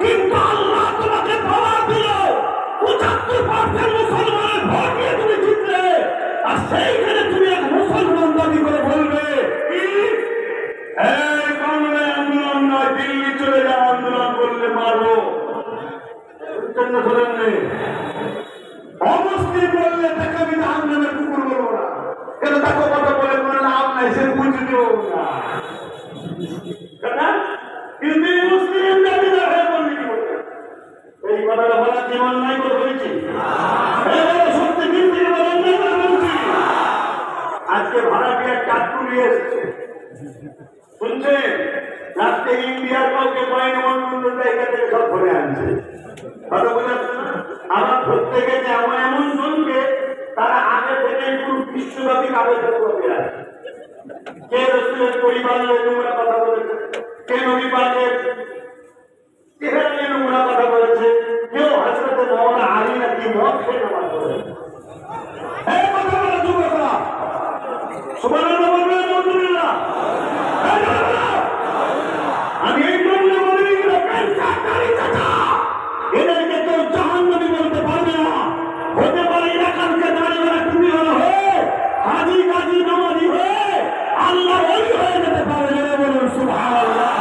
কিন্তু আল্লাহ তোমাকে পাওয়ার দিল 75% মুসলমানের ভোট নিয়ে তুমি জিতলে, আর সেইখানে তুমি এক মুসলমান দাবি করে বলবে এই বাংলায় আন্দোলন নয়, দিল্লি চলে যাও, আন্দোলন করলে মারবো। অমুসলিম বললে তাকে আমি জাহান্নামের কুকুর বলবো না, কেন তাকে কথা বলে কোনো লাভ নাই, সে বুঝে দেবো না। কিন্তু মুসলিম দাবিদার হয়ে বললি কি বলবে? এই কথাটা বলা কি অন্যায় করে বলেছি? সত্যি কিন্তু অন্যায় করে বলছি। আজকে ভাড়াটিয়া চাট্টু নিয়ে এসেছে, শুনছেন? আজকে ইন্ডিয়ার কাউকে পায়নি, অন্য জায়গা থেকে সব ধরে আনছে। কথা বোঝাচ্ছে না? আমার ধরতে গেছে এমন এমন জনকে তারা আগে থেকে পুরো বিশ্বব্যাপী কাগজে করে আছে। কে রসুলের পরিবার নিয়ে নোংরা কথা বলেছে, কে নবী পাকের চেহারা নিয়ে নোংরা কথা বলেছে, কেউ হযরতে মাওলানা আলী নাকি মদ খেয়ে নামাজ পড়েছে। এই কথা বলা যুবকরা, সুবহানাল্লাহ বলবেন, আলহামদুলিল্লাহ। আমি এই জন্য বলি, এদেরকে কেউ জাহান্নামী বলতে পারবে না। হতে পারে এলাকারকে দাঁড়িয়ে টুপি হলো হয়ে হাজি গাজী নামাজি হয়ে আল্লাহ ওলি হয়ে যেতে পারে। বলুন সুবহানাল্লাহ।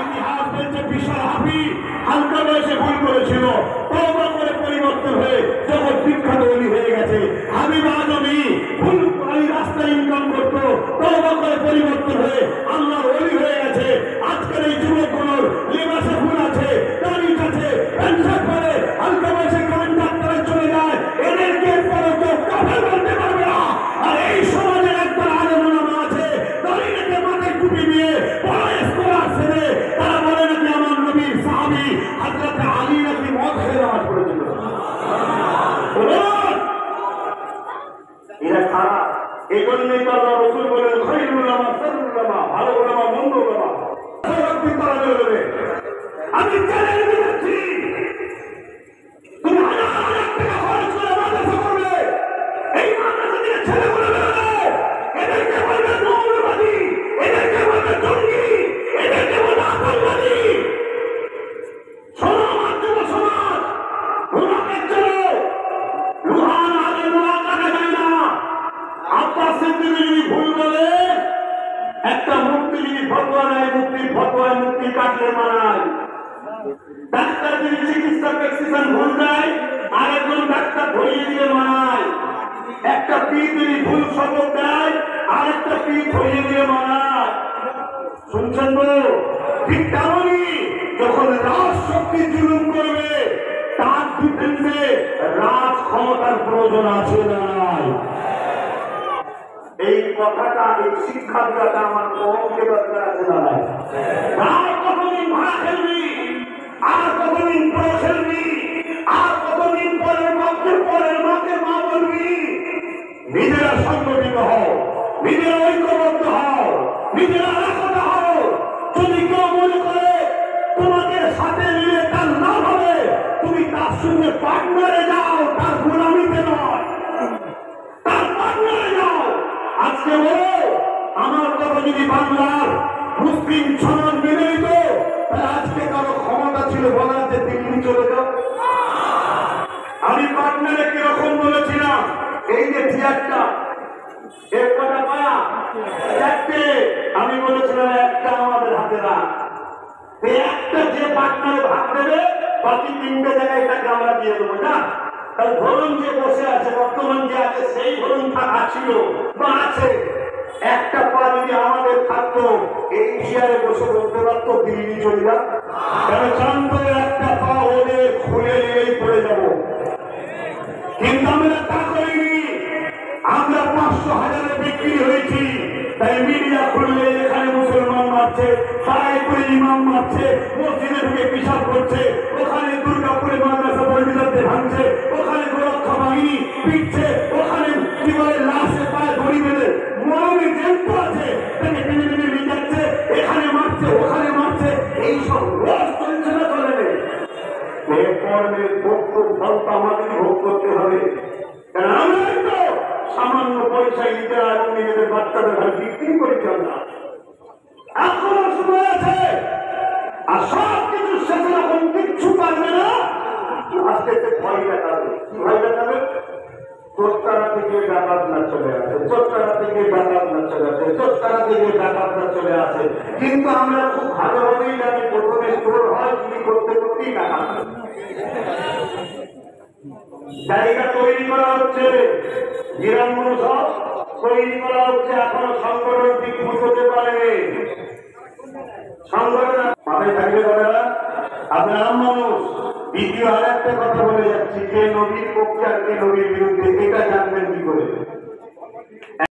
ইতিহাস বলছে বিশাল হাফি হালকা বয়সে ভুল করেছিল, তওবা করে পরিবর্তন হয়ে জগৎ বিখ্যাত ওলি হয়ে গেছে। হাবিব আজমি ভুল করে রাস্তা ইনকাম করতো, তওবা করে পরিবর্তন হয়ে আল্লাহর ওলি হয়ে গেছে। আজকের এই যুবকগুলোর লেবাসে ভুল আছে, দাড়ি আছে, পেনশন করে হালকা বয়সে কন্ট্রাক্টরে চলে যায়, এদেরকে পরে কেউ কাফের বলতে পারবে না। আর এই সমাজের একটা আলেম ওলামা আছে, দাড়িকে মাথায় টুপি দিয়ে বড় স্কলার ছেলে, তারা বলে নাকি আমার নবীর সাহাবী হযরতে আলী নাকি মদ খেয়ে নামাজ পড়েছিল। এরা খারাপ। এই জন্যই তো আল্লাহ রাসূল বলেন খায়রুল উলামা শাররুল উলামা, ভালো উলামা মন্দ উলামা সবাই তারা বলবে। আমি চ্যালেঞ্জ দিচ্ছি, তুমি হাজার হাজার টাকা খরচ করে মাদ্রাসা করবে, এই মাদ্রাসা থেকে ছেলেগুলো বেরোবে, এদেরকে বলবে মৌলবাদী, এদেরকে বলবে জঙ্গি, এদেরকে বলবে আতঙ্কবাদী। শোনো আমার যুব সমাজ, রুহাকে চলো, রুহান আগে রুহা কাটা যায় না। আব্বাস সিদ্দিকী যদি ভুল বলে, একটা মুক্তি যদি ফতোয়া নেয়, মুক্তির ফতোয়ায় মুক্তি কাটলে মানায়। ডাক্তার যদি চিকিৎসা প্রেসক্রিপশন ভুল দেয়, আরেকজন ডাক্তার ধরিয়ে দিয়ে মানায়। একটা পীর যদি ভুল শপথ দেয়, আরেকটা পীর ধরিয়ে দিয়ে মানায়। শুনছেন তো? ঠিক তেমনই যখন রাজ শক্তি জুলুম করবে, তার ডিফেন্সে রাজ ক্ষমতার প্রয়োজন আছে না নাই? এই কথাটা, এই শিক্ষা দেওয়াটা আমার কমকে দরকার আছে না নাই? আর কতদিন ভাড়া খেলবি, আর কতদিন পরে খেলবি, আর কতদিন পরের মাকে মা বলবি? নিজেরা সংগঠিত হও, নিজেরা ঐক্যবদ্ধ হও, নিজেরা একতা হও। যদি কেউ মনে করে তোমাদের সাথে মিলে তার নাম হবে, তুমি তার সঙ্গে পার্টনারে যাও, তার গোলামিতে নয়, তার পার্টনারে যাও। আজকে বলো, আমার কথা যদি বাংলার মুসলিম সমাজ মেনে নিত, তাহলে আজকে কারো ক্ষমতা ছিল বলার যে দিল্লি চলে যাও। আমি পার্টনারে কিরকম বলেছিলাম, এই যে থিয়েটারটা এর কটা পায়া চারটে, আমি বলেছিলাম একটা আমাদের হাতে রাখ। একটা যে পার্টনারে ভাগ দেবে, বাকি তিনটে জায়গায় তাকে আমরা দিয়ে দেবো না। তাহলে ধরুন যে বসে আছে, বর্তমান যে আছে, সেই ধরুন থাকা ছিল বা আছে, একটা পা যদি আমাদের থাকতো, এই চেয়ারে বসে বলতে পারতো দিল্লি চলে যাও। কেন চান্দের একটা পা ওদের খুলে নিয়েই পড়ে যাব। কিন্তু আমরা তা করিনি, আমরা 500,000 বিক্রি হয়েছি। তাই মিডিয়া খুললে এখানে মুসলমান মারছে, পাড়ায় করে ইমাম মারছে, মসজিদে ঢুকে পিশাব করছে, ওখানে দুর্গাপুরে মাদ্রাসা পরিবিদারদের ভাঙছে, ওখানে গোরক্ষা বাহিনী পিটছে, ওখানে কি বলে লাশে পায়ে দড়ি বেঁধে মরণে জেন্ত আছে, তাকে টেনে টেনে নিয়ে যাচ্ছে, এখানে মারছে, ওখানে মারছে। এইসব রোজ চলছে না, চলে নেই। কর্মের ভোগ ফলটা আমাদের ভোগ করতে হবে। কারণ আমরাই তো সামান্য পয়সায় নিজেরা এবং নিজেদের বাচ্চাদের ঘরে বিক্রি করেছি। আমরা এখনো সময় আছে, আর সব কিছু শেষে যখন ডাকাতরা চলে আসে, চোরতারা থেকে ডাকাতরা চলে আসে, চোরতারা থেকে ডাকাতরা চলে আসে। কিন্তু আমরা খুব ভালোভাবেই জানি প্রথমে চোর হয় চুরি করতে করতেই ডাকাত। জায়গা তৈরি করা হচ্ছে, বিরামগুলো সব তৈরি করা হচ্ছে, এখনো সংগঠন ঠিক হতে পারে। সংগঠন মাথায় থাকলে বলে না, আপনি আম মানুষ। দ্বিতীয় আর একটা কথা বলে যাচ্ছি, কে নবীর পক্ষে আর কে নবীর বিরুদ্ধে, এটা জানবেন কি করে?